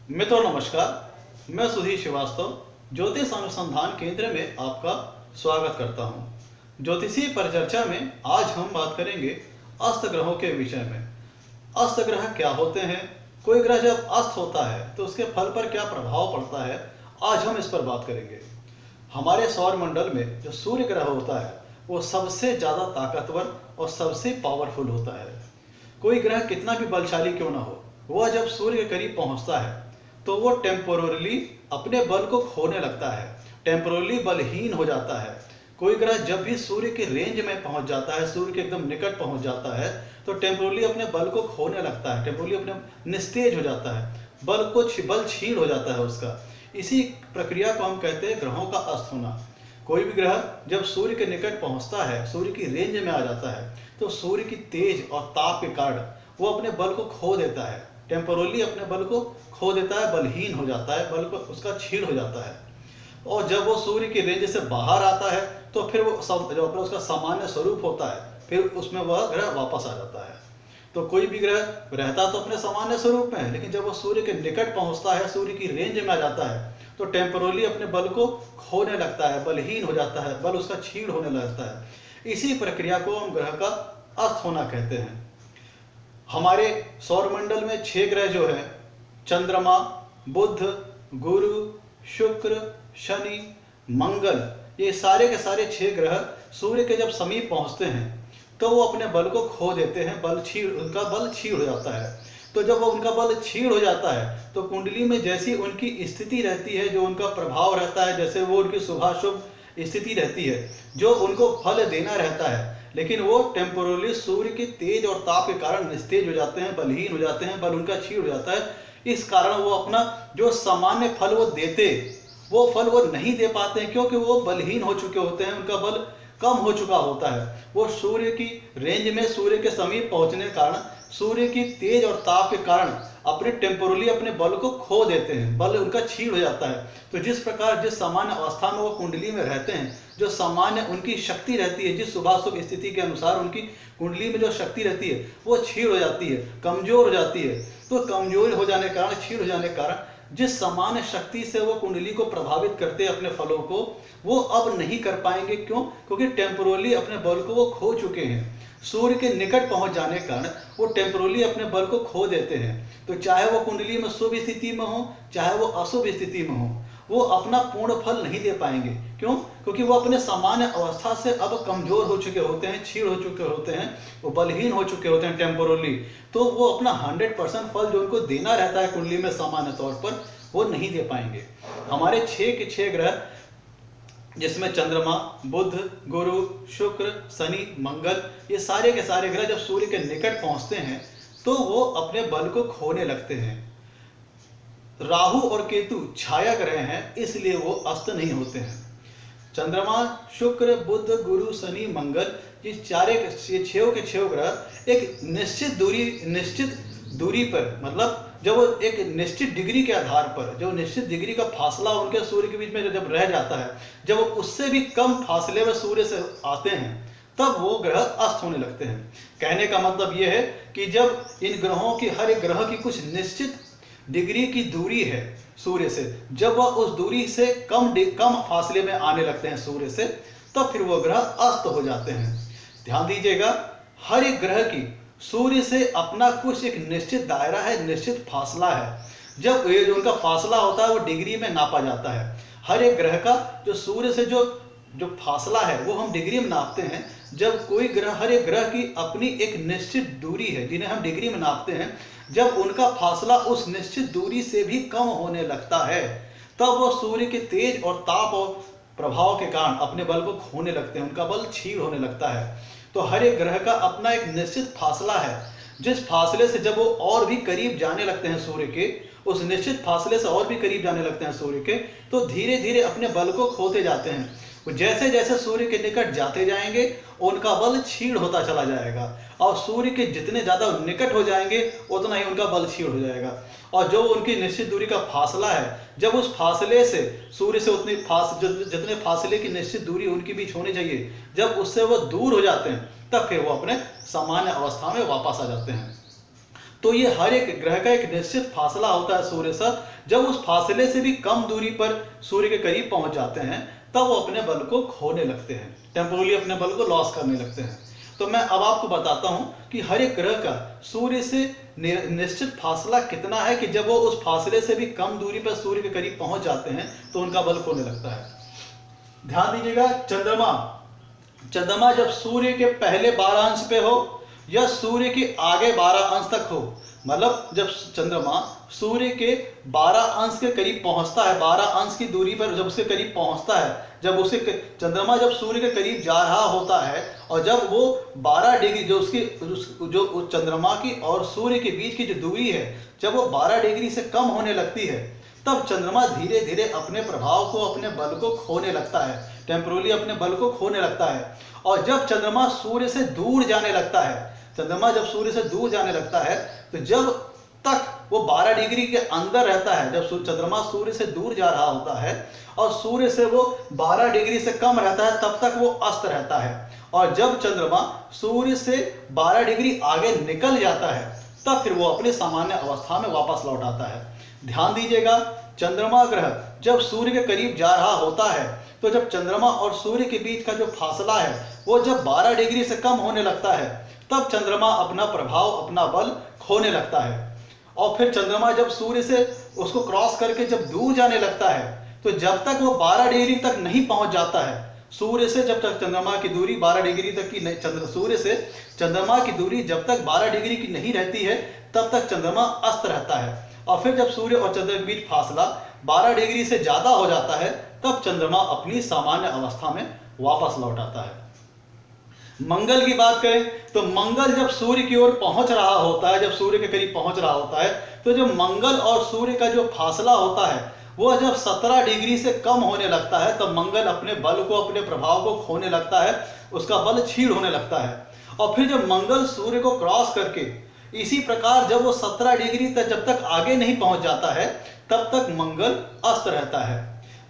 मित्रों नमस्कार, मैं सुधीर श्रीवास्तव ज्योतिष अनुसंधान केंद्र में आपका स्वागत करता हूं। ज्योतिषीय परिचर्चा में आज हम बात करेंगे अस्त ग्रहों के विषय में। अस्त ग्रह क्या होते हैं, कोई ग्रह जब अस्त होता है तो उसके फल पर क्या प्रभाव पड़ता है, आज हम इस पर बात करेंगे। हमारे सौर मंडल में जो सूर्य ग्रह होता है वो सबसे ज़्यादा ताकतवर और सबसे पावरफुल होता है। कोई ग्रह कितना भी बलशाली क्यों ना हो, वह जब सूर्य के करीब पहुंचता है तो वो टेम्पोरली अपने बल को खोने लगता है, टेम्पोरली बलहीन हो जाता है। कोई ग्रह जब भी सूर्य के रेंज में पहुंच जाता है, सूर्य के एकदम निकट पहुंच जाता है, तो टेम्पोरली अपने बल को खोने लगता है, टेम्पोरली अपने निस्तेज हो जाता है, बल क्षीण हो जाता है उसका। इसी प्रक्रिया को हम कहते हैं ग्रहों का अस्त होना। कोई भी ग्रह जब सूर्य के निकट पहुंचता है, सूर्य की रेंज में आ जाता है, तो सूर्य की तेज और ताप के कारण वो अपने बल को खो देता है, टेम्पोरली अपने बल को खो देता है, बलहीन हो जाता है, बल को उसका क्षीण हो जाता है। और जब वो सूर्य की रेंज से बाहर आता है तो फिर वो जो अपना उसका सामान्य स्वरूप होता है, फिर उसमें वह ग्रह वापस आ जाता है। तो कोई भी ग्रह रहता तो अपने सामान्य स्वरूप में है, लेकिन जब वो सूर्य के निकट पहुंचता है, सूर्य की रेंज में आ जाता है, तो टेम्पोरली अपने बल को खोने लगता है, बलहीन हो जाता है, बल उसका क्षीण होने लगता है। इसी प्रक्रिया को हम ग्रह का अस्त होना कहते हैं। हमारे सौर मंडल में 6 ग्रह जो है, चंद्रमा, बुध, गुरु, शुक्र, शनि, मंगल, ये सारे के सारे 6 ग्रह सूर्य के जब समीप पहुंचते हैं तो वो अपने बल को खो देते हैं, उनका बल क्षीण हो जाता है। तो जब वो उनका बल क्षीण हो जाता है तो कुंडली में जैसी उनकी स्थिति रहती है, जो उनका प्रभाव रहता है, जैसे वो उनकी शुभाशुभ स्थिति रहती है, जो उनको फल देना रहता है, लेकिन वो टेम्पोरली सूर्य के तेज और ताप के कारण निस्तेज हो जाते हैं, बलहीन हो जाते हैं, बल उनका क्षीण हो जाता है। इस कारण वो अपना जो सामान्य फल वो देते, वो फल वो नहीं दे पाते हैं, क्योंकि वो बलहीन हो चुके होते हैं, उनका बल कम हो चुका होता है। वो सूर्य की रेंज में, सूर्य के समीप पहुंचने के कारण, सूर्य की तेज और ताप के कारण अपने टेम्पोरली अपने बल को खो देते हैं, बल उनका क्षीण हो जाता है। तो जिस प्रकार जिस सामान्य अवस्था में वो कुंडली में रहते हैं, जो सामान्य उनकी शक्ति रहती है, जिस शुभाशुभ स्थिति के अनुसार उनकी कुंडली में जो शक्ति रहती है, वो क्षीण हो जाती है, कमजोर हो जाती है। तो कमजोर हो जाने के कारण, क्षीण हो जाने के कारण, जिस सामान्य शक्ति से वो कुंडली को प्रभावित करते अपने फलों को, वो अब नहीं कर पाएंगे। क्यों? क्योंकि टेम्पोरली अपने बल को वो खो चुके हैं। सूर्य के निकट पहुंच जाने के कारण वो टेम्पोरली अपने बल को खो देते हैं। तो चाहे वो कुंडली में शुभ स्थिति में हो, चाहे वो अशुभ स्थिति में हो, वो अपना पूर्ण फल नहीं दे पाएंगे। क्यों? क्योंकि वो अपने सामान्य अवस्था से अब कमजोर हो चुके होते हैं, क्षीण हो चुके होते हैं, वो बलहीन हो चुके होते हैं टेम्पोरली। तो वो अपना 100% फल जो उनको देना रहता है कुंडली में सामान्य तौर पर, वो नहीं दे पाएंगे। हमारे 6 के 6 ग्रह, जिसमें चंद्रमा, बुध, गुरु, शुक्र, शनि, मंगल, ये सारे के सारे ग्रह जब सूर्य के निकट पहुंचते हैं तो वो अपने बल को खोने लगते हैं। राहु और केतु छाया ग्रह हैं, इसलिए वो अस्त नहीं होते हैं। चंद्रमा, शुक्र, बुध, गुरु, शनि, मंगल, ये 6 के 6 ग्रह एक निश्चित दूरी पर, मतलब जब वो एक निश्चित डिग्री के आधार पर, जो निश्चित डिग्री का फासला उनके सूर्य के बीच में जब रह जाता है, जब वो उससे भी कम फासले में सूर्य से आते हैं, तब वो ग्रह अस्त होने लगते हैं। कहने का मतलब ये है कि जब इन ग्रहों की, हर एक ग्रह की कुछ निश्चित डिग्री की दूरी है सूर्य से, जब वह उस दूरी से कम फासले में आने लगते हैं सूर्य से, तब फिर वो ग्रह अस्त हो जाते हैं। ध्यान दीजिएगा, हर एक ग्रह की सूर्य से अपना कुछ एक निश्चित दायरा है, निश्चित फासला है। जब ये जो उनका फासला होता है वो डिग्री में नापा जाता है। हर एक ग्रह का जो सूर्य से जो फासला है वो हम डिग्री में नापते हैं। जब कोई ग्रह, हर एक ग्रह की अपनी एक निश्चित दूरी है जिन्हें हम डिग्री में नापते हैं, जब उनका फासला उस निश्चित दूरी से भी कम होने लगता है, तब वो सूर्य के तेज और ताप और प्रभाव के कारण अपने बल को खोने लगते हैं, उनका बल क्षीण होने लगता है। तो हर एक ग्रह का अपना एक निश्चित फासला है, जिस फासले से जब वो और भी करीब जाने लगते हैं सूर्य के, उस निश्चित फासले से और भी करीब जाने लगते हैं सूर्य के, तो धीरे धीरे अपने बल को खोते जाते हैं। जैसे जैसे सूर्य के निकट जाते जाएंगे, उनका बल क्षीण होता चला जाएगा, और सूर्य के जितने ज्यादा निकट हो जाएंगे उतना ही उनका बल क्षीण हो जाएगा। और जो उनकी निश्चित दूरी का फासला है, जब उस फासले से, सूर्य से जितने फासले की निश्चित दूरी उनके बीच होनी चाहिए, जब उससे वो दूर हो जाते हैं, तब फिर वो अपने सामान्य अवस्था में वापस आ जाते हैं। तो ये हर एक ग्रह का एक निश्चित फासला होता है सूर्य से। जब उस फासले से भी कम दूरी पर सूर्य के करीब पहुंच जाते हैं तब वो अपने बल को खोने लगते हैं, टेम्पोरली अपने बल को लॉस करने लगते हैं। तो मैं अब आपको बताता हूं कि हर एक ग्रह का सूर्य से निश्चित फासला कितना है कि जब वो उस फासले से भी कम दूरी पर सूर्य के करीब पहुंच जाते हैं तो उनका बल खोने लगता है। ध्यान दीजिएगा, चंद्रमा जब सूर्य के पहले 12 अंश पे हो या सूर्य के आगे 12 अंश तक हो, मतलब जब चंद्रमा सूर्य के 12 अंश के करीब पहुंचता है, 12 अंश की दूरी पर जब उसके करीब पहुंचता है, जब उसे चंद्रमा जब सूर्य के करीब जा रहा होता है और जब वो 12 डिग्री जो चंद्रमा की और सूर्य के बीच की जो दूरी है, जब वो 12 डिग्री से कम होने लगती है तब चंद्रमा धीरे धीरे अपने प्रभाव को, अपने बल को खोने लगता है, टेम्पोरली अपने बल को खोने लगता है। और जब चंद्रमा सूर्य से दूर जाने लगता है, चंद्रमा जब सूर्य से दूर जाने लगता है तो जब तक वो 12 डिग्री के अंदर रहता है, जब चंद्रमा सूर्य से दूर जा रहा होता है और सूर्य से वो 12 डिग्री से कम रहता है तब तक वो अस्त रहता है। और जब चंद्रमा सूर्य से 12 डिग्री आगे निकल जाता है तब फिर वो अपने सामान्य अवस्था में वापस लौट आता है। ध्यान दीजिएगा, चंद्रमा ग्रह जब सूर्य के करीब जा रहा होता है तो जब चंद्रमा और सूर्य के बीच का जो फासला है वो जब 12 डिग्री से कम होने लगता है तब चंद्रमा अपना प्रभाव, अपना बल खोने लगता है। और फिर चंद्रमा जब सूर्य से उसको क्रॉस करके जब दूर जाने लगता है तो जब तक वो 12 डिग्री तक नहीं पहुंच जाता है, सूर्य से जब तक चंद्रमा की दूरी 12 डिग्री तक की नहीं, सूर्य से चंद्रमा की दूरी जब तक 12 डिग्री की नहीं रहती है तब तक चंद्रमा अस्त रहता है। और फिर जब सूर्य और चंद्र के बीच फासला 12 डिग्री से ज्यादा हो जाता है तब चंद्रमा अपनी सामान्य अवस्था में वापस लौट आता है। मंगल की बात करें तो मंगल जब सूर्य की ओर पहुंच रहा होता है, जब सूर्य के करीब पहुंच रहा होता है तो जब मंगल और सूर्य का जो फासला होता है वो जब 17 डिग्री से कम होने लगता है तब मंगल अपने बल को, अपने प्रभाव को खोने लगता है, उसका बल क्षीण होने लगता है। और फिर जब मंगल सूर्य को क्रॉस करके इसी प्रकार जब वो 17 डिग्री तक जब तक आगे नहीं पहुंच जाता है तब तक मंगल अस्त रहता है।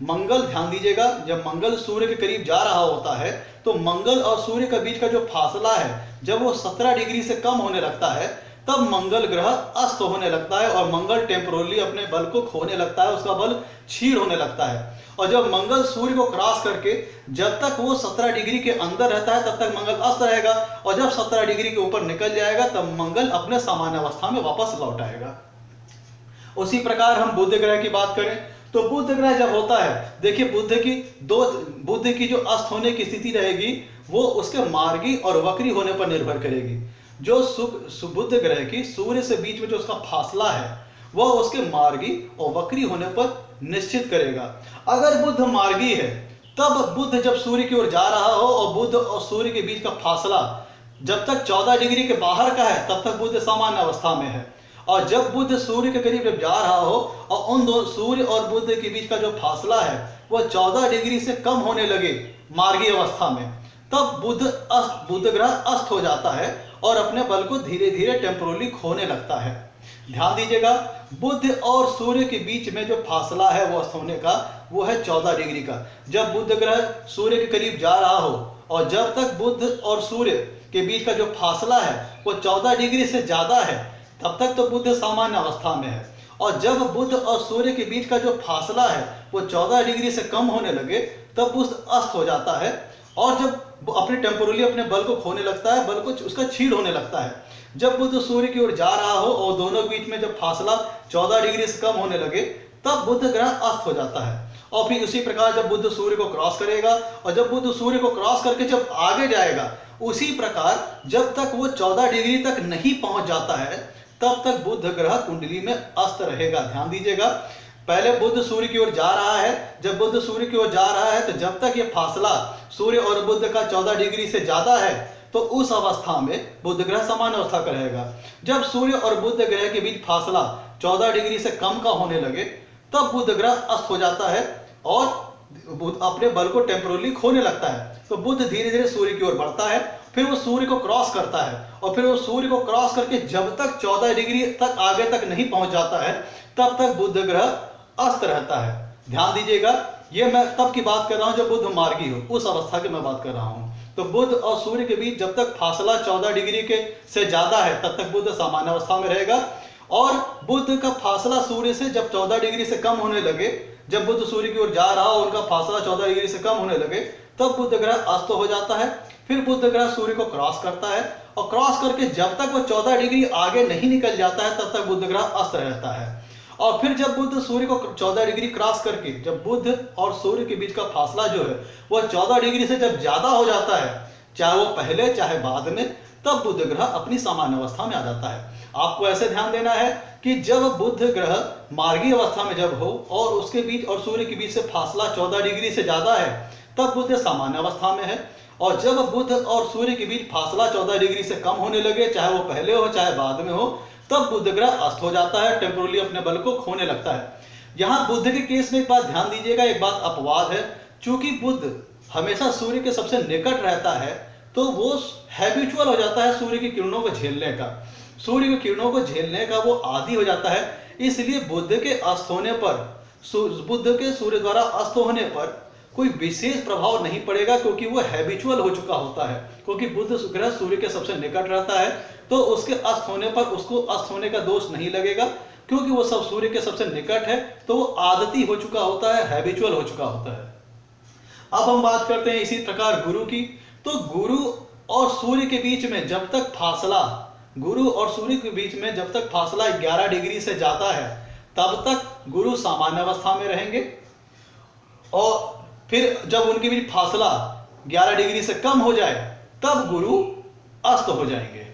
मंगल, ध्यान दीजिएगा, जब मंगल सूर्य के करीब जा रहा होता है तो मंगल और सूर्य के बीच का जो फासला है जब वो 17 डिग्री से कम होने लगता है तब मंगल ग्रह अस्त होने लगता है और मंगल टेम्पोरली अपने बल को खोने लगता है, उसका बल क्षीण होने लगता है। और जब मंगल सूर्य को क्रॉस करके जब तक वो 17 डिग्री के अंदर रहता है तब तक मंगल अस्त रहेगा और जब 17 डिग्री के ऊपर निकल जाएगा तब मंगल अपने सामान्य अवस्था में वापस लौट आएगा। उसी प्रकार हम बुध ग्रह की बात करें तो बुध ग्रह जब होता है, देखिए बुध की जो अस्त होने की स्थिति रहेगी वो उसके मार्गी और वक्री होने पर निर्भर करेगी। जो बुध ग्रह की सूर्य से बीच में जो उसका फासला है वह उसके मार्गी और वक्री होने पर निश्चित करेगा। अगर बुध मार्गी है तब बुध जब सूर्य की ओर जा रहा हो और बुध और सूर्य के बीच का फासला जब तक 14 डिग्री के बाहर का है तब तक बुध सामान्य अवस्था में है। और जब बुध सूर्य के करीब जब जा रहा हो और उन दो सूर्य और बुध के बीच का जो फासला है वह 14 डिग्री से कम होने लगे मार्गी अवस्था में, तब बुध ग्रह अस्त हो जाता है और अपने बल को धीरे धीरे टेम्पोरली खोने लगता है। ध्यान दीजिएगा, बुध और सूर्य के बीच में जो फासला है वो अस्त होने का वो है 14 डिग्री का। जब बुध ग्रह सूर्य के करीब जा रहा हो और जब तक बुध और सूर्य के बीच का जो फासला है वो 14 डिग्री से ज्यादा है तब तक तो बुध सामान्य अवस्था में है। और जब बुध और सूर्य के बीच का जो फासला है वो 14 डिग्री से कम होने लगे तब बुध अस्त हो जाता है और जब अपने टेम्पोरली अपने बल को खोने लगता है, बल को उसका क्षीण होने लगता है। जब बुध सूर्य की ओर जा रहा हो और दोनों के बीच में जब फासला 14 डिग्री से कम होने लगे तब बुध ग्रह अस्त हो जाता है। और फिर उसी प्रकार जब बुध सूर्य को क्रॉस करेगा और जब बुध सूर्य को क्रॉस करके जब आगे जाएगा उसी प्रकार जब तक वो 14 डिग्री तक नहीं पहुंच जाता है तब तक बुध ग्रह कुंडली में अस्त रहेगा। ध्यान दीजिएगा, पहले बुध सूर्य की ओर जा रहा है, जब बुध सूर्य की ओर जा रहा है तो जब तक ये फासला सूर्य और बुध का 14 डिग्री से ज्यादा है तो उस अवस्था में बुध ग्रह समान अवस्था का रहेगा। जब सूर्य और बुध ग्रह के बीच फासला 14 डिग्री से कम का होने लगे तब बुध ग्रह अस्त हो जाता है और अपने बल को टेम्पोरली खोने लगता है। तो बुध धीरे धीरे सूर्य की ओर बढ़ता है, फिर वो सूर्य को क्रॉस करता है और फिर वो सूर्य को क्रॉस करके जब तक 14 डिग्री तक आगे तक नहीं पहुंच जाता है तब तक बुध ग्रह अस्त रहता है। ध्यान दीजिएगा, ये मैं तब की बात कर रहा हूं जब बुध मार्गी हो, उस अवस्था की मैं बात कर रहा हूं। तो बुध और सूर्य के बीच जब तक फासला 14 डिग्री के से ज्यादा है तब तक बुध सामान्य अवस्था में रहेगा, और बुध का फासला सूर्य से जब 14 डिग्री से कम होने लगे, जब बुध सूर्य की ओर जा रहा हो, उनका फासला 14 डिग्री से कम होने लगे, तब बुध ग्रह अस्त हो जाता है। फिर बुध ग्रह सूर्य को क्रॉस करता है, और क्रॉस करके जब तक वो 14 डिग्री आगे नहीं निकल जाता है तब तक बुध ग्रह अस्त रहता है। और फिर जब बुध सूर्य को 14 डिग्री क्रॉस करके जब बुध और सूर्य के बीच का फासला जो है वो 14 डिग्री से जब ज्यादा हो जाता है, चाहे वो पहले चाहे बाद में, तब बुध ग्रह अपनी सामान्य अवस्था में आ जाता है। आपको ऐसे ध्यान देना है कि जब बुध ग्रह मार्गीय अवस्था में जब हो और उसके बीच और सूर्य के बीच से फासला 14 डिग्री से ज्यादा है, तब बुध सामान्य अवस्था में है। और जब बुध और सूर्य के बीच फासला 14 डिग्री से कम होने लगे, चाहे वो पहले हो चाहे बाद में हो, तब बुध ग्रह अस्त हो जाता है, टेम्पोरली अपने बल को खोने लगता है। यहाँ बुध के केस में एक बात ध्यान दीजिएगा, एक बात अपवाद है। चूंकि बुध हमेशा सूर्य के सबसे निकट रहता है, तो वो हैबिचुअल हो जाता है सूर्य की किरणों को झेलने का, सूर्य की किरणों को झेलने का वो आदी हो जाता है। इसलिए बुध के अस्त होने पर, बुध के सूर्य द्वारा अस्त होने पर कोई विशेष प्रभाव नहीं पड़ेगा, क्योंकि वो हैबिचुअल हो चुका होता है। क्योंकि बुध ग्रह सूर्य के सबसे निकट रहता है, तो उसके अस्त होने पर उसको अस्त होने का दोष नहीं लगेगा, क्योंकि वो सब सूर्य के सबसे निकट है, तो वो आदती हो चुका होता है, हैबिचुअल हो चुका होता है। अब हम बात करते हैं इसी प्रकार गुरु की। तो गुरु और सूर्य के बीच में जब तक फासला, गुरु और सूर्य के बीच में जब तक फासला 11 डिग्री से ज्यादा है, तब तक गुरु सामान्य अवस्था में रहेंगे। और फिर जब उनके बीच फासला 11 डिग्री से कम हो जाए, तब गुरु अस्त हो जाएंगे।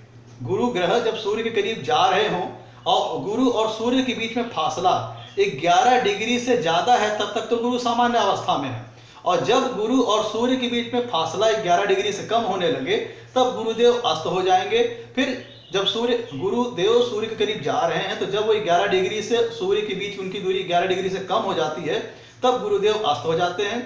गुरु ग्रह जब सूर्य के करीब जा रहे हों और गुरु और सूर्य के बीच में फासला 11 डिग्री से ज्यादा है, तब तक तो गुरु सामान्य अवस्था में है। और जब गुरु और सूर्य के बीच में फासला 11 डिग्री से कम होने लगे, तब गुरुदेव अस्त हो जाएंगे। फिर जब गुरुदेव सूर्य के करीब जा रहे हैं, तो जब वो 11 डिग्री से सूर्य के बीच उनकी दूरी 11 डिग्री से कम हो जाती है, तब गुरुदेव अस्त हो जाते हैं।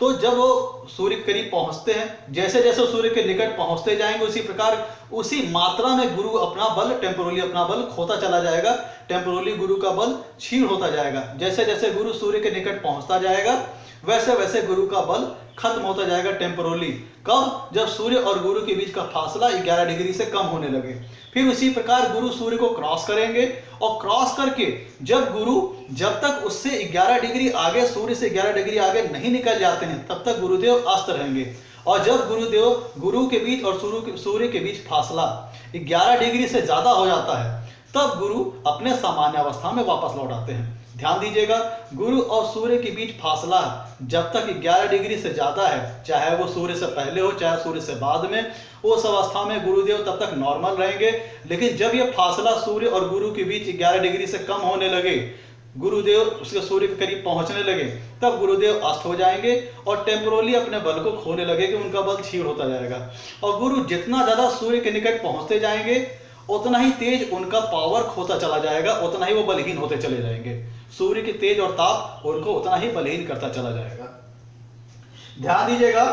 तो जब वो सूर्य के करीब पहुंचते हैं, जैसे जैसे सूर्य के निकट पहुंचते जाएंगे, उसी प्रकार उसी मात्रा में गुरु अपना बल, टेम्पोरली अपना बल खोता चला जाएगा, टेम्पोरली गुरु का बल क्षीण होता जाएगा। जैसे जैसे गुरु सूर्य के निकट पहुंचता जाएगा, वैसे वैसे गुरु का बल खत्म होता जाएगा टेम्पोरली। कब? जब सूर्य और गुरु के बीच का फासला 11 डिग्री से कम होने लगे। फिर उसी प्रकार गुरु सूर्य को क्रॉस करेंगे, और क्रॉस करके जब तक उससे 11 डिग्री आगे, सूर्य से 11 डिग्री आगे नहीं निकल जाते हैं, तब तक गुरुदेव अस्त रहेंगे। और जब गुरु के बीच और सूर्य के बीच फासला 11 डिग्री से ज्यादा हो जाता है, तब गुरु अपने सामान्य अवस्था में वापस लौट आते हैं। ध्यान दीजिएगा, गुरु और सूर्य के बीच फासला जब तक 11 डिग्री से ज्यादा है, चाहे वो सूर्य से पहले हो चाहे सूर्य से बाद में, उस अवस्था में गुरुदेव तब तक नॉर्मल रहेंगे। लेकिन जब ये फासला सूर्य और गुरु के बीच 11 डिग्री से कम होने लगे, गुरुदेव उसके सूर्य के करीब पहुंचने लगे, तब गुरुदेव अस्त हो जाएंगे और टेम्पोरली अपने बल को खोने लगेंगे, उनका बल क्षीण होता जाएगा। और गुरु जितना ज्यादा सूर्य के निकट पहुंचते जाएंगे, उतना ही तेज उनका पावर खोता चला जाएगा, उतना ही वो बलहीन होते चले जाएंगे। सूर्य के तेज और ताप उनको उतना ही बलहीन करता चला जाएगा। ध्यान दीजिएगा,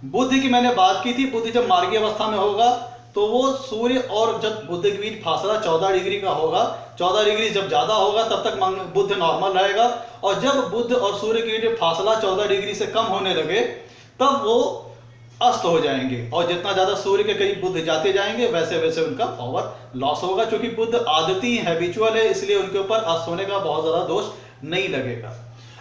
बुध की मैंने बात की थी, बुध जब मार्गीय अवस्था में होगा, तो वो सूर्य और जब बुध के बीच फासला 14 डिग्री का होगा, 14 डिग्री जब ज्यादा होगा तब तक बुध नॉर्मल रहेगा। और जब बुध और सूर्य के बीच फासला 14 डिग्री से कम होने लगे, तब वो अस्त हो जाएंगे। और जितना ज्यादा सूर्य के करीब बुध जाते जाएंगे, वैसे वैसे उनका पावर लॉस होगा। क्योंकि बुध आदती हैबिचुअल है, इसलिए उनके ऊपर अस्त होने का बहुत ज्यादा दोष नहीं लगेगा।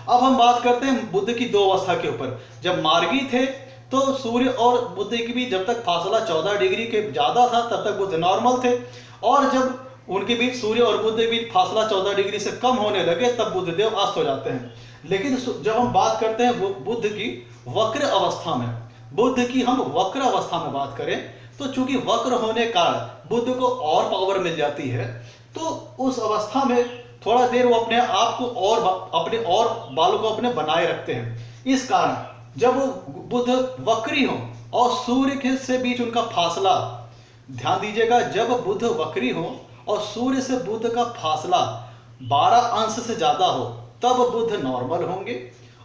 अब हम बात करते हैं बुध की दो अवस्था के ऊपर। जब मार्गी थे, तो सूर्य और बुध के बीच जब तक फासला 14 डिग्री के ज्यादा था, तब तक बुध नॉर्मल थे। और जब उनके बीच सूर्य और बुध के बीच फासला 14 डिग्री से कम होने लगे, तब बुधदेव अस्त हो जाते हैं। लेकिन जब हम बात करते हैं बुध की वक्र अवस्था में, बुध की हम वक्र अवस्था में बात करें, तो चूंकि वक्र होने का बुध को और पावर मिल जाती है, तो उस अवस्था में थोड़ा देर वो अपने आप को और बालों को अपने बनाए रखते हैं। इस कारण जब वो बुध वक्री हो और सूर्य के से बीच उनका फासला, ध्यान दीजिएगा, जब बुध वक्री हो और सूर्य से बुध का फासला 12 अंश से ज्यादा हो, तब बुध नॉर्मल होंगे।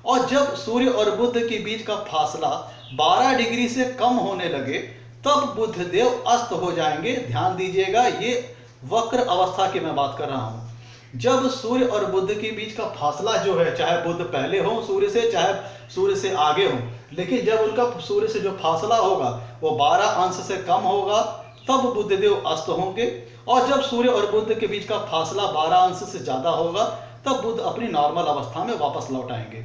और जब सूर्य और बुध के बीच का फासला 12 डिग्री से कम होने लगे, तब बुधदेव अस्त हो जाएंगे। ध्यान दीजिएगा, ये वक्र अवस्था की मैं बात कर रहा हूं। जब सूर्य और बुध के बीच का फासला जो है, चाहे बुध पहले हो सूर्य से, चाहे सूर्य से आगे हो, लेकिन जब उनका सूर्य से जो फासला होगा वो 12 अंश से कम होगा, तब बुधदेव अस्त होंगे। और जब सूर्य और बुध के बीच का फासला 12 अंश से ज्यादा होगा, तब बुध अपनी नॉर्मल अवस्था में वापस लौट आएंगे।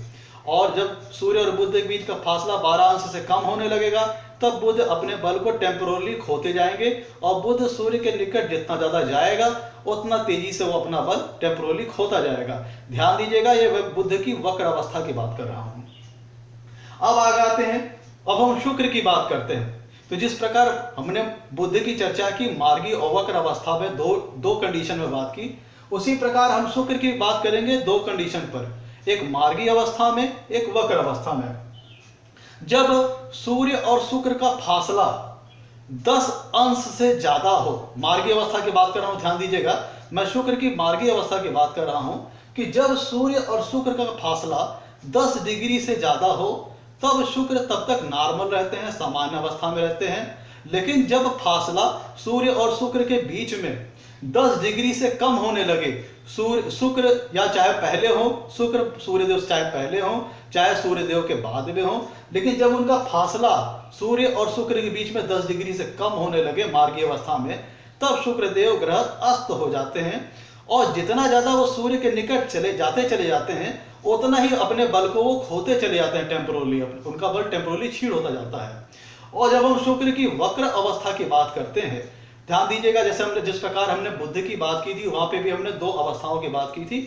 और जब सूर्य और बुध के बीच का फासला 12 अंश से कम होने लगेगा, तब बुध अपने बल को टेम्पोरली खोते जाएंगे। और बुध सूर्य के निकट जितना ज्यादा जाएगा, उतना तेजी से वो अपना बल टेम्पोरली खोता जाएगा। ध्यान दीजिएगा, ये बुध की वक्र अवस्था की बात कर रहा हूं। अब आगे आते हैं, अब हम शुक्र की बात करते हैं। तो जिस प्रकार हमने बुध की चर्चा की मार्गी और वक्र अवस्था में दो कंडीशन में बात की, उसी प्रकार हम शुक्र की बात करेंगे दो कंडीशन पर, एक मार्गी अवस्था में, एक वक्र अवस्था में। जब सूर्य और शुक्र का फासला 10 अंश से ज्यादा हो, मार्गी अवस्था की बात कर रहा हूं, ध्यान दीजिएगा, मैं शुक्र की मार्गी अवस्था की बात कर रहा हूं कि जब सूर्य और शुक्र का फासला 10 डिग्री से ज्यादा हो, तब शुक्र तब तक नॉर्मल रहते हैं, सामान्य अवस्था में रहते हैं। लेकिन जब फासला सूर्य और शुक्र के बीच में 10 डिग्री से कम होने लगे, शुक्र या चाहे पहले हो, शुक्र सूर्यदेव चाहे पहले हो, चाहे सूर्यदेव के बाद में हो, लेकिन जब उनका फासला सूर्य और शुक्र के बीच में 10 डिग्री से कम होने लगे मार्गी अवस्था में, तब शुक्रदेव ग्रह अस्त हो जाते हैं। और जितना ज्यादा वो सूर्य के निकट चले जाते हैं, उतना ही अपने बल को वो खोते चले जाते हैं टेम्पोरली, उनका बल टेम्पोरली क्षीण होता जाता है। और जब हम शुक्र की वक्र अवस्था की बात करते हैं, ध्यान दीजिएगा, जैसे हमने जिस प्रकार हमने बुध की बात की थी, वहां पे भी हमने दो अवस्थाओं की बात की थी,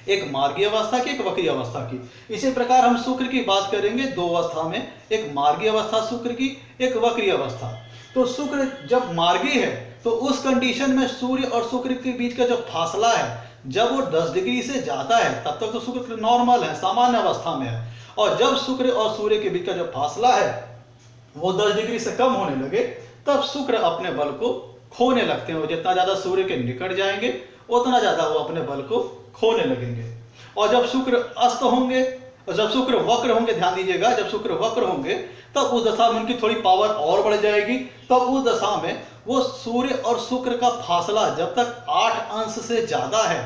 एक मार्गी अवस्था की, एक वक्री अवस्था की। इसी प्रकार हम शुक्र की बात करेंगे दो अवस्था में, एक मार्गी अवस्था शुक्र की, एक वक्री अवस्था। तो शुक्र जब मार्गी है, तो उस कंडीशन में सूर्य और शुक्र के बीच का जो फासला है, जब वो 10 डिग्री से ज्यादा है, तब तक तो शुक्र नॉर्मल है, सामान्य अवस्था में है। और जब शुक्र और सूर्य के बीच का जो फासला है वो 10 डिग्री से कम होने लगे, तब शुक्र अपने बल को खोने लगते हैं। वो जितना ज्यादा सूर्य के निकट जाएंगे, उतना ज्यादा वो अपने बल को खोने लगेंगे। और जब शुक्र अस्त होंगे, और जब शुक्र वक्र होंगे, ध्यान दीजिएगा, जब शुक्र वक्र होंगे, तब उस दशा में उनकी थोड़ी पावर और बढ़ जाएगी। तब उस दशा में वो सूर्य और शुक्र का फासला जब तक 8 अंश से ज्यादा है,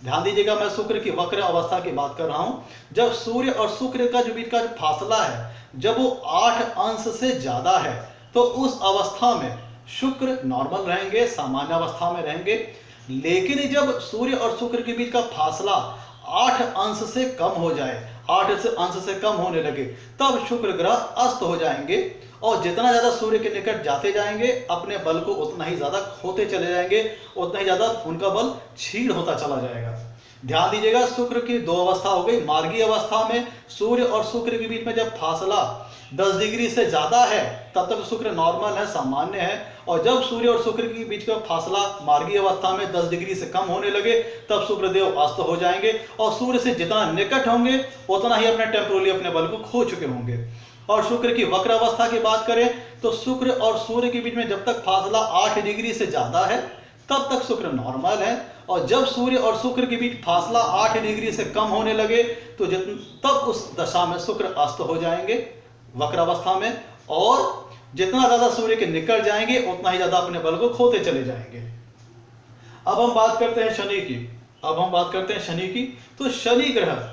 ध्यान दीजिएगा, मैं शुक्र की वक्र अवस्था की बात कर रहा हूं, जब सूर्य और शुक्र का जो बीच का फासला है, जब वो 8 अंश से ज्यादा है, तो उस अवस्था में शुक्र नॉर्मल रहेंगे, सामान्य अवस्था में रहेंगे। लेकिन जब सूर्य और शुक्र के बीच का फासला 8 अंश से कम हो जाए, 8 अंश से कम होने लगे, तब शुक्र ग्रह अस्त हो जाएंगे। और जितना ज्यादा सूर्य के निकट जाते जाएंगे, अपने बल को उतना ही ज्यादा खोते चले जाएंगे, उतना ही ज्यादा उनका बल क्षीण होता चला जाएगा। ध्यान दीजिएगा, शुक्र की दो अवस्था हो गई। मार्गी अवस्था में सूर्य और शुक्र के बीच में जब फासला 10 डिग्री से ज्यादा है, तब तक शुक्र नॉर्मल है, सामान्य है। और जब सूर्य और शुक्र के बीच का फासला मार्गी अवस्था में 10 डिग्री से कम होने लगे, तब शुक्रदेव अस्त हो जाएंगे। और सूर्य से जितना निकट होंगे, उतना ही अपने टेम्पोरली अपने बल को खो चुके होंगे। और शुक्र की वक्र अवस्था की बात करें, तो शुक्र और सूर्य के बीच में जब तक फासला 8 डिग्री से ज्यादा है, तब तक शुक्र नॉर्मल है। और जब सूर्य और शुक्र के बीच फासला 8 डिग्री से कम होने लगे, तो तब उस दशा में शुक्र अस्त हो जाएंगे वक्र अवस्था में। और जितना ज्यादा सूर्य के निकट जाएंगे, उतना ही ज्यादा अपने बल को खोते चले जाएंगे। अब हम बात करते हैं शनि की। तो शनि ग्रह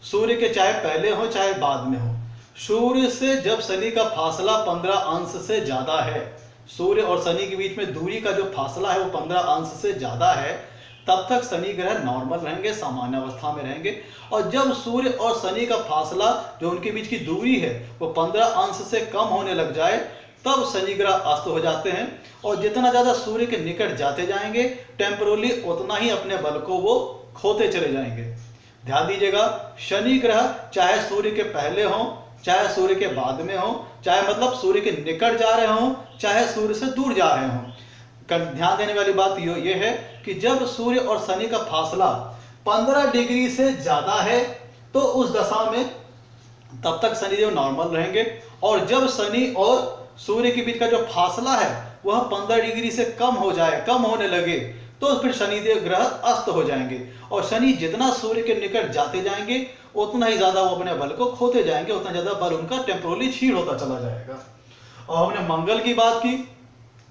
सूर्य के चाहे पहले हो चाहे बाद में हो, सूर्य से जब शनि का फासला 15 अंश से ज्यादा है, सूर्य और शनि के बीच में दूरी का जो फासला है वो 15 अंश से ज्यादा है, तब तक शनि ग्रह नॉर्मल रहेंगे, सामान्य अवस्था में रहेंगे। और जब सूर्य और शनि का फासला जो उनके बीच की दूरी है वो 15 अंश से कम होने लग जाए, तब शनि ग्रह अस्त हो जाते हैं। और जितना ज्यादा सूर्य के निकट जाते जाएंगे, टेम्पोरली उतना ही अपने बल को वो खोते चले जाएंगे। ध्यान दीजिएगा, शनि ग्रह चाहे सूर्य के पहले हो चाहे सूर्य के बाद में हो, चाहे मतलब सूर्य के निकट जा रहे हो चाहे सूर्य से दूर जा रहे हो, ध्यान देने वाली बात ये है कि जब सूर्य और शनि का फासला 15 डिग्री से ज्यादा है, तो उस दशा में तब तक शनिदेव नॉर्मल रहेंगे। और जब शनि और सूर्य के बीच का जो फासला है वह 15 डिग्री से कम हो जाए, कम होने लगे, तो फिर शनिदेव ग्रह अस्त हो जाएंगे। और शनि जितना सूर्य के निकट जाते जाएंगे, उतना ही ज्यादा वो अपने बल को खोते जाएंगे, उतना ज्यादा बल उनका टेम्पोरली क्षीण होता चला जाएगा। और हमने मंगल की बात की,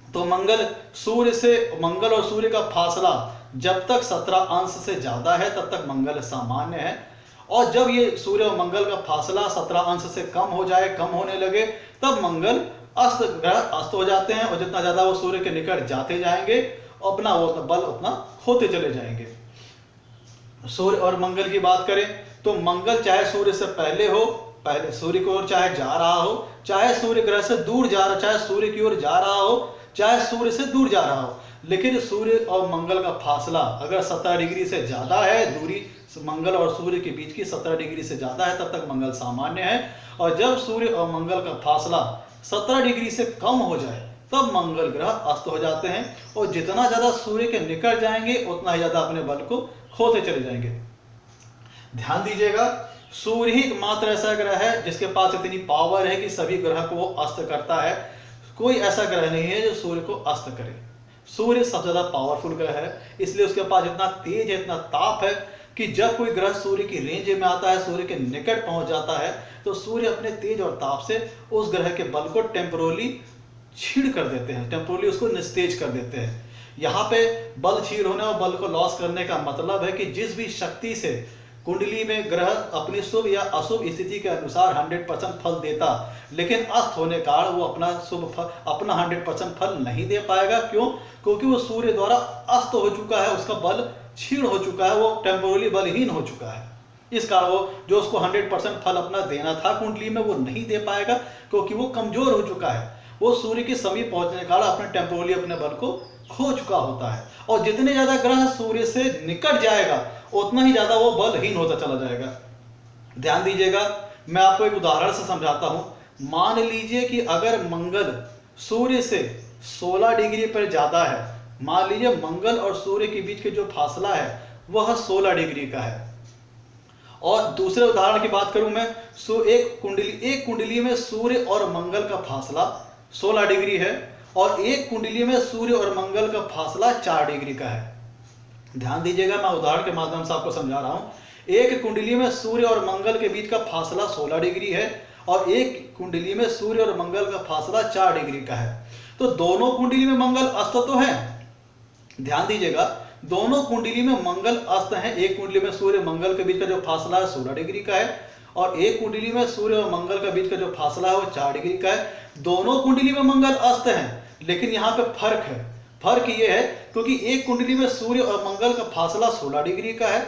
तो मंगल और सूर्य का फासला जब तक 17 अंश से ज्यादा है तब तक मंगल सामान्य है, और जब ये सूर्य और मंगल का फासला 17 अंश से कम हो जाए, कम होने लगे, तब मंगल अस्त, ग्रह अस्त हो जाते हैं, और जितना ज्यादा वो सूर्य के निकट जाते जाएंगे अपना वो बल उतना खोते चले जाएंगे। सूर्य और मंगल की बात करें तो मंगल चाहे सूर्य से पहले हो, पहले सूर्य की ओर चाहे जा रहा हो, चाहे सूर्य ग्रह से दूर जा रहा, चाहे सूर्य की ओर जा रहा हो, चाहे सूर्य से दूर जा रहा हो, लेकिन सूर्य और मंगल का फासला अगर 17 डिग्री से ज्यादा है, दूरी मंगल और सूर्य के बीच की 17 डिग्री से ज्यादा है, तब तक मंगल सामान्य है। और जब सूर्य और मंगल का फासला 17 डिग्री से कम हो जाए तब मंगल ग्रह अस्त हो जाते हैं, और जितना ज्यादा सूर्य के निकट जाएंगे उतना ही ज्यादा अपने बल को खोते चले जाएंगे। ध्यान दीजिएगा, सूर्य ही एकमात्र ऐसा ग्रह है जिसके पास इतनी पावर है कि सभी ग्रह को वो अस्त करता है। कोई ऐसा ग्रह नहीं है जो सूर्य को अस्त करे। सूर्य सबसे ज्यादा पावरफुल ग्रह है, इसलिए उसके पास इतना तेज है, इतना ताप है कि जब कोई ग्रह सूर्य की रेंज में आता है, सूर्य के निकट पहुंच जाता है, तो सूर्य अपने तेज और ताप से उस ग्रह के बल को टेम्पोरली छीड़ कर देते हैं, टेम्पोरली उसको निस्तेज कर देते हैं। यहाँ पे बल छीड़ होने और बल को लॉस करने का मतलब है कि जिस भी शक्ति से कुंडली में ग्रह अपनी शुभ या अशुभ स्थिति के अनुसार 100% फल देता, लेकिन अस्त होने का वो अपना शुभ फल, अपना 100% फल नहीं दे पाएगा। क्यों? क्योंकि वो सूर्य द्वारा अस्त हो चुका है, उसका बल क्षीण हो चुका है, वो टेम्पोरली बलहीन हो चुका है। इस कारण वो जो उसको 100% फल अपना देना था कुंडली में, वो नहीं दे पाएगा, क्योंकि वो कमजोर हो चुका है। वो सूर्य के समीप पहुंचने के कारण अपने टेम्पोरली अपने बल को खो चुका होता है, और जितने ज्यादा ग्रह सूर्य से निकट जाएगा उतना ही ज्यादा वो बलहीन होता चला जाएगा। ध्यान दीजिएगा, मैं आपको एक उदाहरण से समझाता हूं। मान लीजिए कि अगर मंगल सूर्य से 16 डिग्री पर ज्यादा है, मान लीजिए मंगल और सूर्य के बीच के जो फासला है वह 16 डिग्री का है, और दूसरे उदाहरण की बात करूं मैं, एक कुंडली में सूर्य और मंगल का फासला 16 डिग्री है, और एक कुंडली में सूर्य और मंगल का फासला 4 डिग्री का है। ध्यान दीजिएगा, मैं उदाहरण के माध्यम से आपको समझा रहा हूं। एक कुंडली में सूर्य और मंगल के बीच का फासला 16 डिग्री है, और एक कुंडली में सूर्य और मंगल का फासला 4 डिग्री का है। तो दोनों कुंडली में मंगल अस्त तो है। ध्यान दीजिएगा, दोनों कुंडली में मंगल अस्त है। एक कुंडली में सूर्य मंगल के बीच का जो फासला है 16 डिग्री का है, और एक कुंडली में सूर्य और मंगल के बीच का जो फासला है वो 4 डिग्री का है। दोनों कुंडली में मंगल अस्त है, लेकिन यहाँ पे फर्क है। फर्क ये है क्योंकि एक कुंडली में सूर्य और मंगल का फासला 16 डिग्री का है,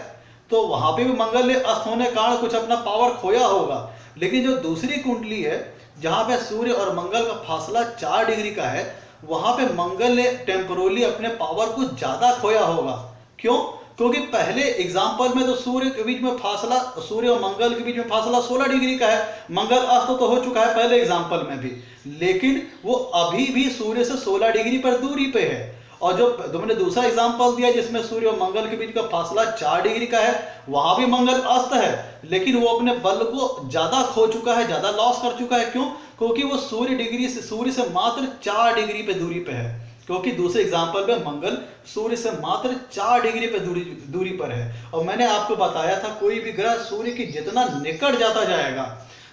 तो वहां पे भी मंगल ने अस्त होने के कारण कुछ अपना पावर खोया होगा, लेकिन जो दूसरी कुंडली है जहां पे सूर्य और मंगल का फासला 4 डिग्री का है, वहां पे मंगल ने टेम्पोरली अपने पावर को ज्यादा खोया होगा। क्यों? क्योंकि पहले एग्जाम्पल में तो सूर्य के बीच में फासला, सूर्य और मंगल के बीच में फासला 16 डिग्री का है, मंगल अस्त तो हो चुका है पहले एग्जाम्पल में भी, लेकिन वो अभी भी सूर्य से 16 डिग्री पर दूरी पे है। और जो मैंने दूसरा एग्जाम्पल दिया जिसमें सूर्य और मंगल के बीच का फासला 4 डिग्री का है, वहां भी मंगल अस्त है, लेकिन वो अपने बल को ज्यादा खो चुका है, ज्यादा लॉस कर चुका है। क्यों? क्योंकि वो सूर्य से मात्र 4 डिग्री पे दूरी पे है, क्योंकि दूसरे एग्जाम्पल में मंगल सूर्य से मात्र 4 डिग्री पे दूरी पर है। और मैंने आपको बताया था कोई भी ग्रह सूर्य के जितना निकट जाता जाएगा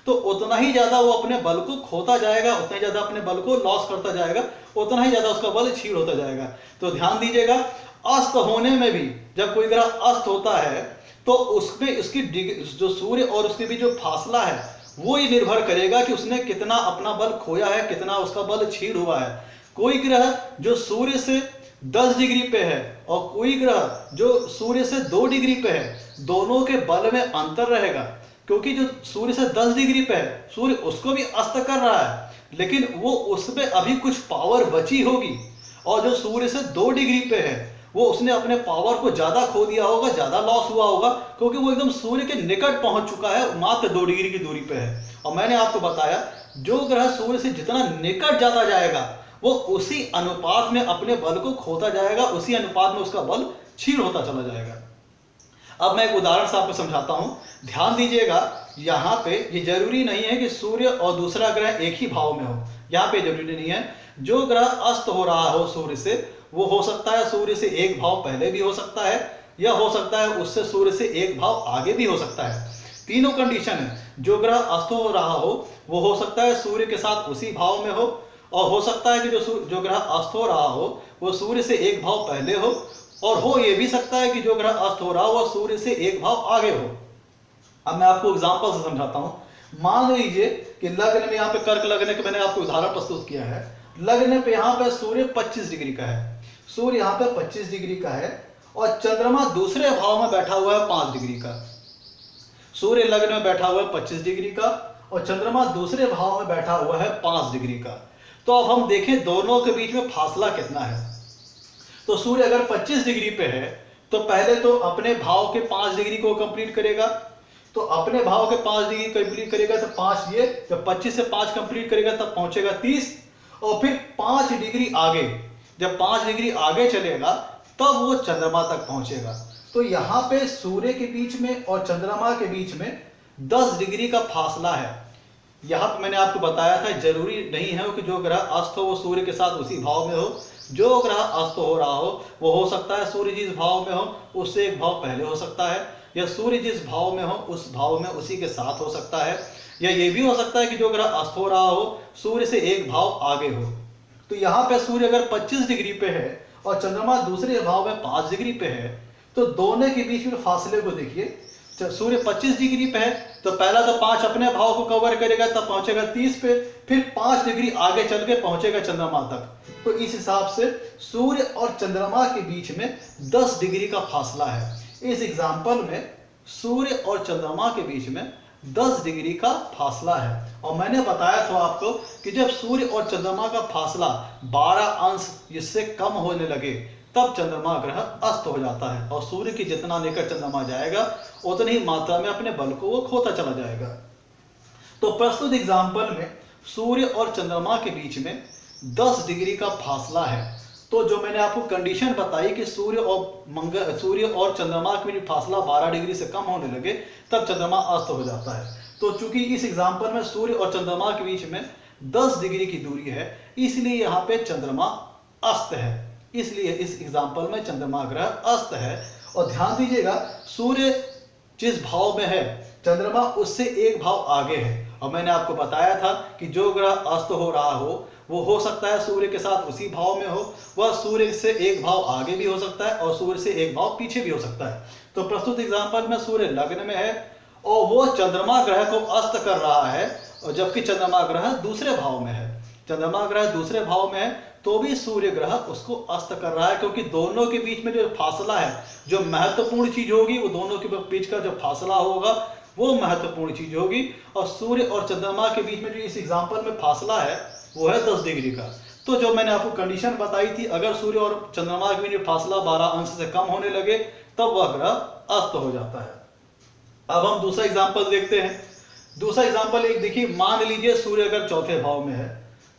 तो उतना ही ज्यादा वो अपने बल को खोता जाएगा, उतना ही ज्यादा अपने बल को लॉस करता जाएगा, उतना ही ज्यादा उसका बल क्षीण होता जाएगा। तो ध्यान दीजिएगा, अस्त होने में भी जब कोई ग्रह अस्त होता है तो उसमें उसकी जो सूर्य और उसके बीच जो फासला है वो ही निर्भर करेगा कि उसने कितना अपना बल खोया है, कितना उसका बल क्षीण हुआ है। कोई ग्रह जो सूर्य से 10 डिग्री पे है और कोई ग्रह जो सूर्य से 2 डिग्री पे है, दोनों के बल में अंतर रहेगा, क्योंकि जो सूर्य से 10 डिग्री पे है सूर्य उसको भी अस्त कर रहा है, लेकिन वो उसमें अभी कुछ पावर बची होगी, और जो सूर्य से 2 डिग्री पे है वो उसने अपने पावर को ज्यादा खो दिया होगा, ज्यादा लॉस हुआ होगा, क्योंकि वो एकदम सूर्य के निकट पहुंच चुका है, मात्र 2 डिग्री की दूरी पे है। और मैंने आपको बताया जो ग्रह सूर्य से जितना निकट जाता जाएगा वो उसी अनुपात में अपने बल को खोता जाएगा, उसी अनुपात में उसका बल क्षीण होता चला जाएगा। अब मैं एक उदाहरण से आपको समझाता हूं। ध्यान दीजिएगा, यहाँ पे ये जरूरी नहीं है कि सूर्य और दूसरा ग्रह एक ही भाव में हो, यहाँ पे जरूरी नहीं है। जो ग्रह अस्त हो रहा हो सूर्य से, वो हो सकता है सूर्य से एक भाव पहले भी हो सकता है, या हो सकता है उससे सूर्य से एक भाव आगे भी हो सकता है। तीनों कंडीशन है। जो ग्रह अस्त हो रहा हो वो हो सकता है सूर्य के साथ उसी भाव में हो, और हो सकता है कि जो ग्रह अस्त हो रहा हो वो सूर्य से एक भाव पहले हो, और हो ये भी सकता है कि जो ग्रह अस्त हो रहा हो वह सूर्य से एक भाव आगे हो। अब मैं आपको एग्जांपल से समझाता हूं। मान लीजिए कि लग्न में, यहाँ पे कर्क लग्न के मैंने आपको उदाहरण प्रस्तुत किया है। लग्न पे यहाँ पे सूर्य 25 डिग्री का है, सूर्य यहाँ पे 25 डिग्री का है और चंद्रमा दूसरे भाव में बैठा हुआ है 5 डिग्री का। सूर्य लग्न में बैठा हुआ है 25 डिग्री का और चंद्रमा दूसरे भाव में बैठा हुआ है 5 डिग्री का। तो अब हम देखें दोनों के बीच में फासला कितना है। तो सूर्य अगर 25 डिग्री पे है तो पहले तो अपने भाव के 5 डिग्री को कंप्लीट करेगा। तो अपने भाव के 5 डिग्री कंप्लीट करेगा तो 5 ये, जब 25 से 5 कंप्लीट करेगा तब पहुंचेगा 30, और फिर 5 डिग्री आगे, जब 5 डिग्री आगे चलेगा तब वो चंद्रमा तक पहुंचेगा। तो यहाँ पे सूर्य के बीच में और चंद्रमा के बीच में 10 डिग्री का फासला है। यहाँ पे मैंने आपको बताया था जरूरी नहीं है कि जो ग्रह अस्त हो वो सूर्य के साथ उसी भाव में हो। जो ग्रह अस्त हो रहा हो वो हो सकता है सूर्य जिस भाव में हो उससे एक भाव पहले हो सकता है, या सूर्य जिस भाव में हो उस भाव में उसी के साथ हो सकता है, या ये भी हो सकता है कि जो ग्रह अस्त हो रहा हो सूर्य से एक भाव आगे हो। तो यहाँ पे सूर्य अगर 25 डिग्री पे है और चंद्रमा दूसरे भाव में 5 डिग्री पे है तो दोनों के बीच में फासले को देखिए। सूर्य 25 डिग्री पे है तो पहला तो 5 अपने भाव को कवर करेगा तब पहुंचेगा 30 पे, फिर 5 डिग्री आगे चल के पहुंचेगा चंद्रमा तक। तो इस हिसाब से सूर्य और चंद्रमा के बीच में 10 डिग्री का फासला है। इस एग्जाम्पल में सूर्य और चंद्रमा के बीच में 10 डिग्री का फासला है। और मैंने बताया था आपको कि जब सूर्य और चंद्रमा का फासला 12 अंश इससे कम होने लगे तब चंद्रमा ग्रह अस्त हो जाता है, और सूर्य की जितना निकट चंद्रमा जाएगा उतनी ही मात्रा में अपने बल को वो खोता चला जाएगा। तो प्रस्तुत एग्जाम्पल में सूर्य और चंद्रमा के बीच में 10 डिग्री का फासला है। तो जो मैंने आपको कंडीशन बताई कि सूर्य और चंद्रमा के बीच फासला 12 डिग्री से कम होने लगे तब चंद्रमा अस्त हो जाता है। तो चूंकि इस एग्जाम्पल में सूर्य और चंद्रमा के बीच में 10 डिग्री की दूरी है इसलिए यहाँ पे चंद्रमा अस्त है, इसलिए इस एग्जाम्पल में चंद्रमा ग्रह अस्त है। और ध्यान दीजिएगा सूर्य जिस भाव में है चंद्रमा उससे एक भाव आगे है। और मैंने आपको बताया था कि जो ग्रह अस्त हो रहा हो वो हो सकता है सूर्य के साथ उसी भाव में हो, वह सूर्य से एक भाव आगे भी हो सकता है और सूर्य से एक भाव पीछे भी हो सकता है। तो प्रस्तुत एग्जाम्पल में सूर्य लग्न में है और वो चंद्रमा ग्रह को अस्त कर रहा है, और जबकि चंद्रमा ग्रह दूसरे भाव में है। चंद्रमा ग्रह दूसरे भाव में है तो भी सूर्य ग्रह उसको अस्त कर रहा है, क्योंकि दोनों के बीच में जो फासला है, जो महत्वपूर्ण चीज होगी वो दोनों के बीच का जो फासला होगा वो महत्वपूर्ण चीज होगी। और सूर्य और चंद्रमा के बीच में जो इस एग्जाम्पल में फासला है वो है 10 डिग्री का। तो जो मैंने आपको कंडीशन बताई थी, अगर सूर्य और चंद्रमा के बीच फासला 12 अंश से कम होने लगे तब वह ग्रह अस्त हो जाता है। अब हम दूसरा एग्जाम्पल देखते हैं। दूसरा एग्जाम्पल एक देखिए, मान लीजिए सूर्य अगर चौथे भाव में है,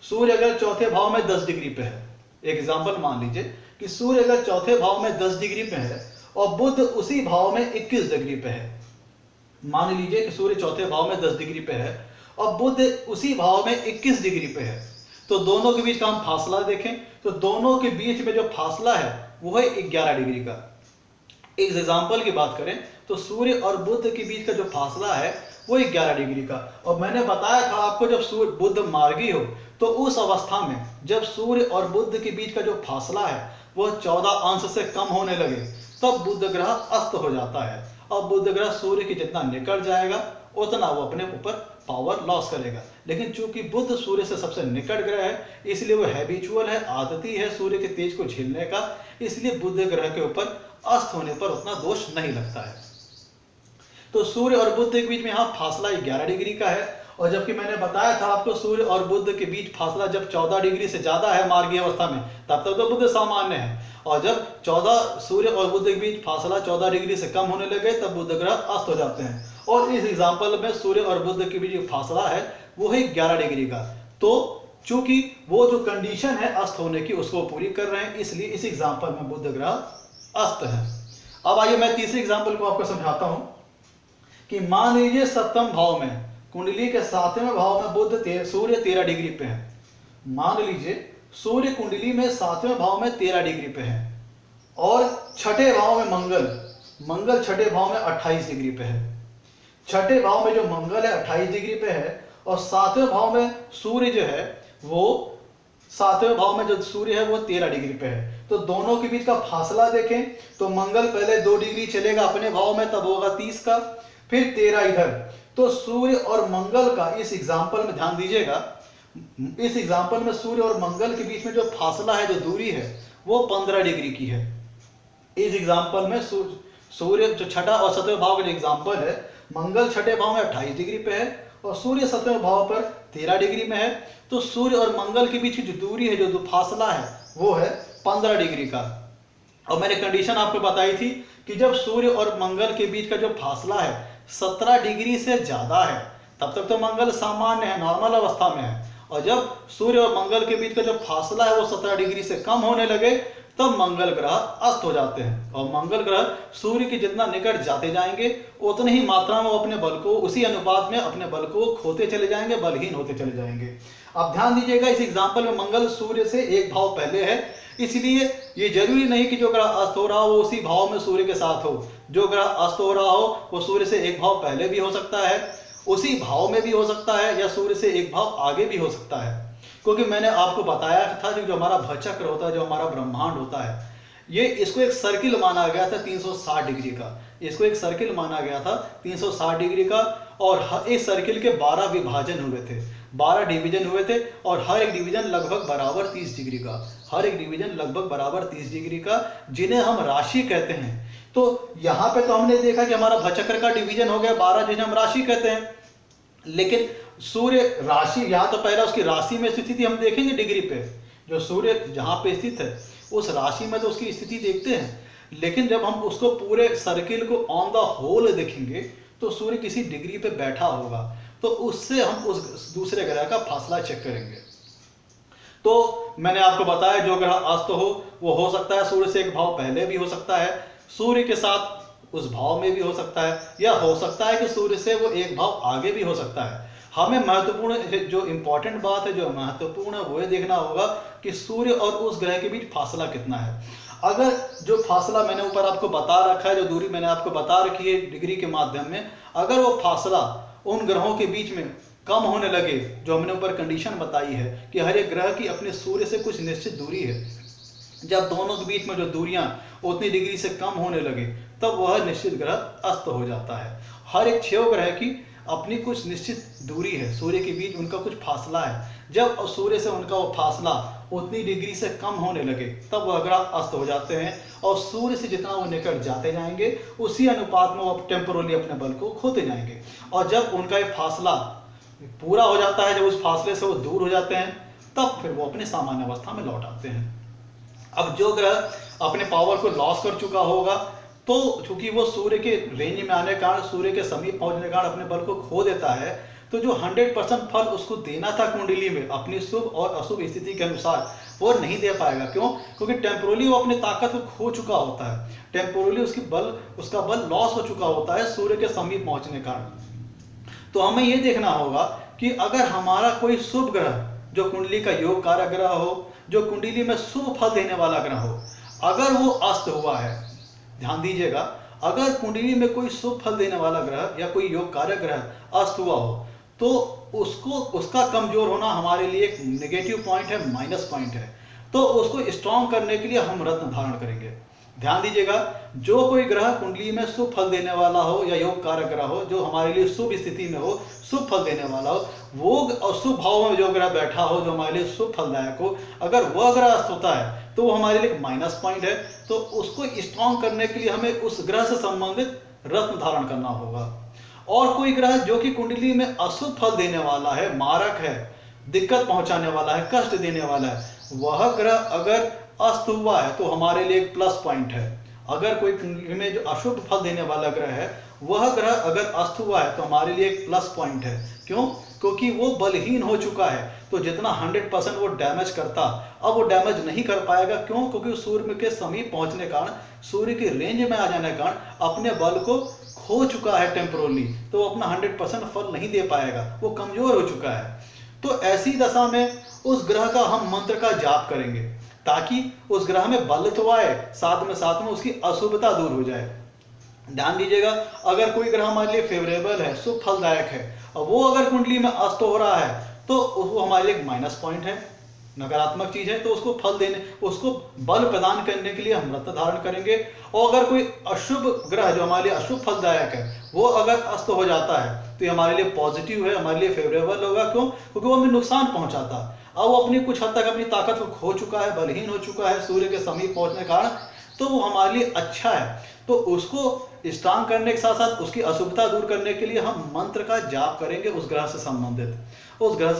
सूर्य अगर चौथे भाव में 10 डिग्री पे है। एक एग्जाम्पल मान लीजिए कि सूर्य अगर चौथे भाव में 10 डिग्री पे है और बुध उसी भाव में 21 डिग्री पे है। मान लीजिए कि सूर्य चौथे भाव में 10 डिग्री पे है और बुध उसी भाव में 21 डिग्री पे है। तो दोनों के बीच का हम फासला देखें तो दोनों के बीच में जो फासला है वो है 11 डिग्री का। एक एग्जाम्पल की बात करें तो सूर्य और बुध के बीच का जो फासला है वो 11 डिग्री का। और मैंने बताया था आपको जब सूर्य बुध मार्गी हो तो उस अवस्था में जब सूर्य और बुध के बीच का जो फासला है वह 14 अंश से कम होने लगे तब बुध ग्रह अस्त हो जाता है। और बुध ग्रह सूर्य के जितना निकट जाएगा उतना वो अपने ऊपर पावर लॉस करेगा। लेकिन चूंकि बुध सूर्य से सबसे निकट ग्रह है इसलिए वो हैबिचुअल है, आदती है सूर्य के तेज को झेलने का, इसलिए बुध ग्रह के ऊपर अस्त होने पर उतना दोष नहीं लगता है। तो सूर्य और बुध के बीच में यहाँ फासला 11 डिग्री का है। और जबकि मैंने बताया था आपको सूर्य और बुध के बीच फासला जब 14 डिग्री से ज्यादा है मार्गीय अवस्था में तब तक तो बुध सामान्य है, और जब 14 सूर्य और बुध के बीच फासला 14 डिग्री से कम होने लगे तब बुध ग्रह अस्त हो जाते हैं। और इस एग्जाम्पल में सूर्य और बुध के बीच जो फासला है वो है 11 डिग्री का। तो चूंकि वो जो कंडीशन है अस्त होने की उसको पूरी कर रहे हैं इसलिए इस एग्जाम्पल में बुध ग्रह अस्त है। अब आइए मैं तीसरे एग्जाम्पल को आपको समझाता हूं कि मान लीजिए सप्तम भाव में कुंडली के 7वें भाव में सूर्य 13 डिग्री पे है। मान लीजिए सूर्य कुंडली में 7वें भाव में 13 डिग्री पे है और छठे भाव में मंगल छठे भाव में 28 डिग्री पे है। छठे भाव में जो मंगल है 28 डिग्री पे है और 7वें भाव में सूर्य जो है वो 7वें भाव में जो सूर्य है वो 13 डिग्री पे है। तो दोनों के बीच का फासला देखें तो मंगल पहले 2 डिग्री चलेगा अपने भाव में, तब होगा 30 का, फिर 13 इधर। तो सूर्य और मंगल का इस एग्जाम्पल में ध्यान दीजिएगा, इस एग्जाम्पल में सूर्य और मंगल के बीच में जो फासला है, जो दूरी है, वो 15 डिग्री की है। इस एग्जाम्पल में सूर्य जो छठा और 7वें भाव का जो एग्जाम्पल है, मंगल छठे भाव में 28 डिग्री पे है और सूर्य 7वें भाव पर 13 डिग्री में है। तो सूर्य और मंगल के बीच की जो दूरी है, जो फासला है, वो है 15 डिग्री का। और मैंने कंडीशन आपको बताई थी कि जब सूर्य और मंगल के बीच का जो फासला है 17 डिग्री से ज्यादा है, तब तक तो मंगल सामान्य है, नॉर्मल अवस्था में है। और जब सूर्य और मंगल के बीच का जो फासला है वो 17 डिग्री से कम होने लगे, तब मंगल ग्रह अस्त हो जाते हैं। और मंगल ग्रह सूर्य के जितना निकट जाते जाएंगे, उतनी ही मात्रा में वो अपने बल को, उसी अनुपात में अपने बल को खोते चले जाएंगे, बलहीन होते चले जाएंगे। अब ध्यान दीजिएगा, इस एग्जाम्पल में मंगल सूर्य से 1 भाव पहले है, इसलिए ये जरूरी नहीं कि जो ग्रह अस्त हो रहा हो वो उसी भाव में सूर्य के साथ हो। जो ग्रह अस्त हो रहा हो वो सूर्य से 1 भाव पहले भी हो सकता है, उसी भाव में भी हो सकता है, या सूर्य से 1 भाव आगे भी हो सकता है। क्योंकि मैंने आपको बताया था जो हमारा भचक्र होता है, जो हमारा ब्रह्मांड होता है, ये इसको एक सर्किल माना गया था 360 डिग्री का। इसको एक सर्किल माना गया था 360 डिग्री का, और इस सर्किल के 12 विभाजन हुए थे, 12 डिवीजन हुए थे, और हर एक डिवीजन लगभग बराबर 30 डिग्री का, हर एक डिवीजन लगभग बराबर 30 डिग्री का, जिन्हें हम राशि कहते हैं। तो यहाँ पे तो हमने देखा कि हमारा भचक्र का डिवीजन हो गया 12, जिन्हें हम राशि कहते हैं। लेकिन सूर्य राशि, यहाँ तो पहला उसकी राशि में स्थिति हम देखेंगे डिग्री पे, जो सूर्य जहाँ पे स्थित है उस राशि में तो उसकी स्थिति देखते हैं। लेकिन जब हम उसको पूरे सर्किल को ऑन द होल देखेंगे तो सूर्य किसी डिग्री पे बैठा होगा, तो उससे हम उस दूसरे ग्रह का फासला चेक करेंगे। तो मैंने आपको बताया जो ग्रह अस्त हो वो हो सकता है सूर्य से 1 भाव पहले भी हो सकता है, सूर्य के साथ उस भाव में भी हो सकता है, या हो सकता है कि सूर्य से वो 1 भाव आगे भी हो सकता है। हमें महत्वपूर्ण, जो इंपॉर्टेंट बात है, जो महत्वपूर्ण है, वो ये देखना होगा कि सूर्य और उस ग्रह के बीच फासला कितना है। अगर जो फासला मैंने ऊपर आपको बता रखा है, जो दूरी मैंने आपको बता रखी है डिग्री के माध्यम में, अगर वो फासला उन ग्रहों के बीच में कम होने लगे, जो हमने ऊपर कंडीशन बताई है कि हर एक ग्रह की अपने सूर्य से कुछ निश्चित दूरी है, जब दोनों के बीच में जो दूरियां उतनी डिग्री से कम होने लगे, तब वह निश्चित ग्रह अस्त हो जाता है। हर एक 6 ग्रह की अपनी कुछ निश्चित दूरी है, सूर्य के बीच उनका कुछ फासला है। जब सूर्य से उनका वो फासला उतनी डिग्री से कम होने लगे, तब वह ग्रह अस्त हो जाते हैं, और सूर्य से जितना वो निकट जाते जाएंगे उसी अनुपात में वो टेम्पोरली अपने बल को खोते जाएंगे। और जब उनका ये फासला पूरा हो जाता है, जब उस फासले से वो दूर हो जाते हैं, तब फिर वो अपने सामान्य अवस्था में लौट आते हैं। अब जो ग्रह अपने पावर को लॉस कर चुका होगा, तो चूंकि वो सूर्य के रेंज में आने के कारण, सूर्य के समीप पहुंचने के कारण अपने बल को खो देता है, तो जो 100% फल उसको देना था कुंडली में अपनी शुभ और अशुभ स्थिति के अनुसार, वो नहीं दे पाएगा। क्यों? क्योंकि टेम्पोरली वो अपनी ताकत को खो चुका होता है, टेम्पोरली उसका बल लॉस हो चुका होता है सूर्य के समीप पहुंचने के कारण। तो हमें ये देखना होगा कि अगर हमारा कोई शुभ ग्रह, जो कुंडली का योग कारक ग्रह हो, जो कुंडली में शुभ फल देने वाला ग्रह हो, अगर वो अस्त हुआ है, ध्यान दीजिएगा, अगर कुंडली में कोई शुभ फल देने वाला ग्रह या कोई योग कारक ग्रह अस्त हुआ हो, तो उसका कमजोर होना हमारे लिए एक नेगेटिव पॉइंट है, माइनस पॉइंट है। तो उसको स्ट्रॉन्ग करने के लिए हम रत्न धारण करेंगे। ध्यान दीजिएगा, जो कोई ग्रह कुंडली में शुभ फल देने वाला हो या योग कारक ग्रह हो, जो हमारे लिए शुभ स्थिति में हो, शुभ फल देने वाला हो, वो और शुभ भाव में जो ग्रह बैठा हो, जो हमारे लिए शुभ फलदायक हो, अगर वह ग्रह अस्त होता है तो वो हमारे लिए एक माइनस पॉइंट है। तो उसको स्ट्रॉन्ग करने के लिए हमें उस ग्रह से संबंधित रत्न धारण करना होगा। और कोई ग्रह जो कि कुंडली में अशुभ फल देने वाला है, मारक है, दिक्कत पहुंचाने वाला है, कष्ट देने वाला है, वह ग्रह अगर अस्त हुआ है तो हमारे लिए एक प्लस पॉइंट है। अगर कोई कुंडली में जो अशुभ फल देने वाला ग्रह है, वह ग्रह अगर अस्त हुआ है तो हमारे लिए एक प्लस पॉइंट है। क्यों? क्योंकि वो बलहीन हो चुका है, तो जितना 100% वो डैमेज करता, अब वो डैमेज नहीं कर पाएगा। क्यों? क्योंकि सूर्य के समीप पहुंचने के कारण, सूर्य की रेंज में आ जाने के कारण अपने बल को खो चुका है टेम्पोरली, तो वो अपना 100% फल नहीं दे पाएगा, वो कमजोर हो चुका है। तो ऐसी दशा में उस ग्रह का हम मंत्र का जाप करेंगे, ताकि उस ग्रह में बल तो आए, साथ में उसकी अशुभता दूर हो जाए। ध्यान दीजिएगा, अगर कोई ग्रह हमारे लिए फेवरेबल है, शुभ फलदायक है, और वो अगर कुंडली में अस्त हो रहा है, तो वो हमारे लिए एक माइनस पॉइंट है। नकारात्मक चीज है तो उसको फल देने, उसको बल प्रदान करने के लिए हम रत्न धारण करेंगे। और अगर कोई अशुभ ग्रह जो हमारे लिए अशुभ फलदायक है वो अगर अस्त हो जाता है तो ये हमारे लिए पॉजिटिव है, हमारे लिए फेवरेबल होगा। क्यों? क्योंकि वो हमें नुकसान पहुंचाता है। अब वो अपनी कुछ हद तक अपनी ताकत को खो चुका है, बलहीन हो चुका है सूर्य के समीप पहुंचने के कारण, तो वो हमारे लिए अच्छा है। तो उसको स्ट्रांग करने के साथ साथ उसकी अशुभता दूर करने के लिए हम मंत्र का जाप करेंगे, उस ग्रह से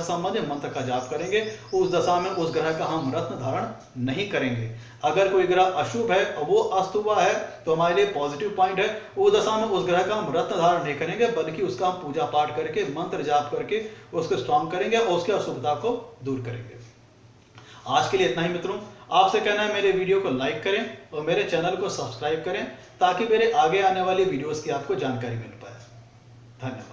संबंधित मंत्र का जाप करेंगे। उस दशा में उस ग्रह का हम रत्न धारण नहीं करेंगे। अगर कोई ग्रह अशुभ है और वो अस्त हुआ है तो हमारे लिए पॉजिटिव पॉइंट है, उस दशा में उस ग्रह का हम रत्न धारण नहीं करेंगे, बल्कि उसका हम पूजा पाठ करके मंत्र जाप करके उसको स्ट्रांग करेंगे और उसकी अशुभता को दूर करेंगे। आज के लिए इतना ही मित्रों। आपसे कहना है मेरे वीडियो को लाइक करें और मेरे चैनल को सब्सक्राइब करें ताकि मेरे आगे आने वाली वीडियोस की आपको जानकारी मिल पाए। धन्यवाद।